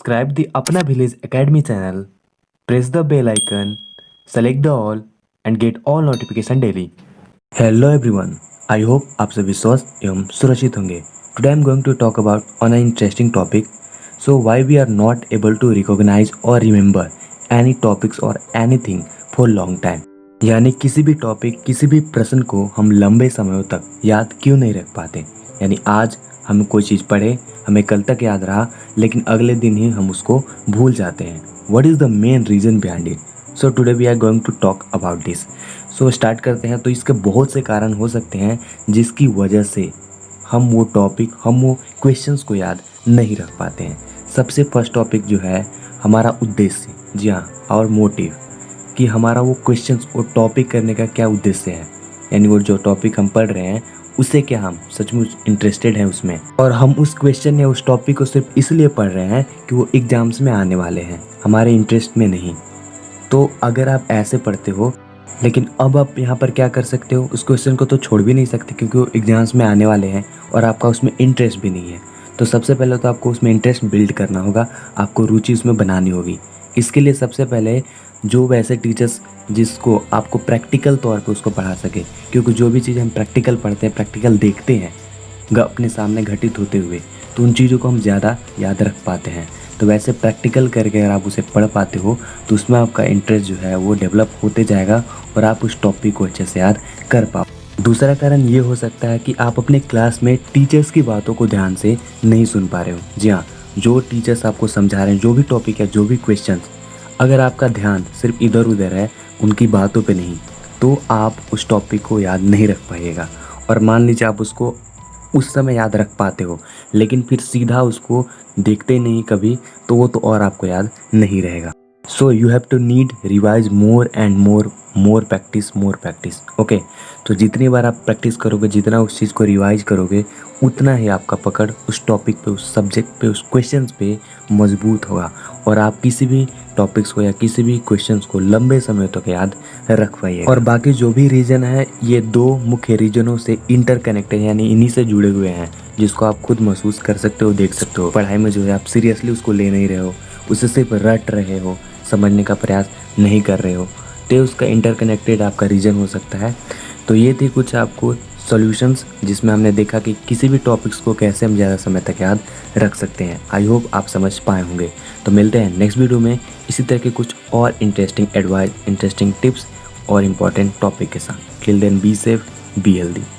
Subscribe the Apna Village Academy channel, press the bell icon, select the all and get all notification daily. Hello everyone, I hope आप सभी स्वस्थ एवं सुरक्षित होंगे. Today I am going to talk about on an interesting topic. So why we are not able to recognize or remember any topics or anything for long time. यानी किसी भी topic किसी भी प्रश्न को हम लंबे समयों तक याद क्यों नहीं रख पाते. यानी आज हम कोई चीज़ पढ़े, हमें कल तक याद रहा, लेकिन अगले दिन ही हम उसको भूल जाते हैं. What is the main reason behind it. So today we are going to talk about this. So start करते हैं. तो इसके बहुत से कारण हो सकते हैं जिसकी वजह से हम वो टॉपिक हम वो क्वेश्चंस को याद नहीं रख पाते हैं. सबसे फर्स्ट टॉपिक जो है हमारा उद्देश्य. जी हाँ, और मोटिव, कि हमारा वो क्वेश्चंस वो टॉपिक करने का क्या उद्देश्य है. यानी वो जो टॉपिक हम पढ़ रहे हैं उसे क्या हम सचमुच इंटरेस्टेड हैं उसमें, और हम उस क्वेश्चन या उस टॉपिक को सिर्फ इसलिए पढ़ रहे हैं कि वो एग्जाम्स में आने वाले हैं, हमारे इंटरेस्ट में नहीं. तो अगर आप ऐसे पढ़ते हो, लेकिन अब आप यहाँ पर क्या कर सकते हो, उस क्वेश्चन को तो छोड़ भी नहीं सकते क्योंकि वो एग्जाम्स में आने वाले हैं और आपका उसमें इंटरेस्ट भी नहीं है. तो सबसे पहले तो आपको उसमें इंटरेस्ट बिल्ड करना होगा, आपको रुचि उसमें बनानी होगी. इसके लिए सबसे पहले जो वैसे टीचर्स जिसको आपको प्रैक्टिकल तौर पे उसको पढ़ा सके, क्योंकि जो भी चीज़ हम प्रैक्टिकल पढ़ते हैं, प्रैक्टिकल देखते हैं अपने सामने घटित होते हुए, तो उन चीज़ों को हम ज़्यादा याद रख पाते हैं. तो वैसे प्रैक्टिकल करके अगर आप उसे पढ़ पाते हो तो उसमें आपका इंटरेस्ट जो है वो डेवलप होते जाएगा और आप उस टॉपिक को अच्छे से याद कर पाओ. दूसरा कारण ये हो सकता है कि आप अपने क्लास में टीचर्स की बातों को ध्यान से नहीं सुन पा रहे हो. जी हाँ, जो टीचर्स आपको समझा रहे हैं, जो भी टॉपिक है, जो भी क्वेश्चन, अगर आपका ध्यान सिर्फ इधर उधर है, उनकी बातों पे नहीं, तो आप उस टॉपिक को याद नहीं रख पाइएगा. और मान लीजिए आप उसको उस समय याद रख पाते हो, लेकिन फिर सीधा उसको देखते नहीं कभी, तो वो तो और आपको याद नहीं रहेगा. So you have to need revise more and more practice. Okay, तो जितनी बार आप प्रैक्टिस करोगे, जितना उस चीज़ को रिवाइज करोगे, उतना ही आपका पकड़ उस टॉपिक पे, उस सब्जेक्ट पे, उस क्वेश्चंस पे मजबूत होगा और आप किसी भी टॉपिक्स को या किसी भी क्वेश्चंस को लंबे समय तक याद रख पाइए. और बाकी जो भी रीजन है, ये दो मुख्य रीजनों से इंटरकनेक्टेड, यानी इन्हीं से जुड़े हुए हैं, जिसको आप खुद महसूस कर सकते हो, देख सकते हो. पढ़ाई में जो है आप सीरियसली उसको ले नहीं रहे हो, उसे सिर्फ रट रहे हो, समझने का प्रयास नहीं कर रहे हो, तो उसका इंटरकनेक्टेड आपका रीजन हो सकता है. तो ये थी कुछ आपको सॉल्यूशंस जिसमें हमने देखा कि किसी भी टॉपिक्स को कैसे हम ज़्यादा समय तक याद रख सकते हैं. आई होप आप समझ पाए होंगे. तो मिलते हैं नेक्स्ट वीडियो में इसी तरह के कुछ और इंटरेस्टिंग एडवाइस, इंटरेस्टिंग टिप्स और इम्पॉर्टेंट टॉपिक के साथ. Till then be safe, be healthy.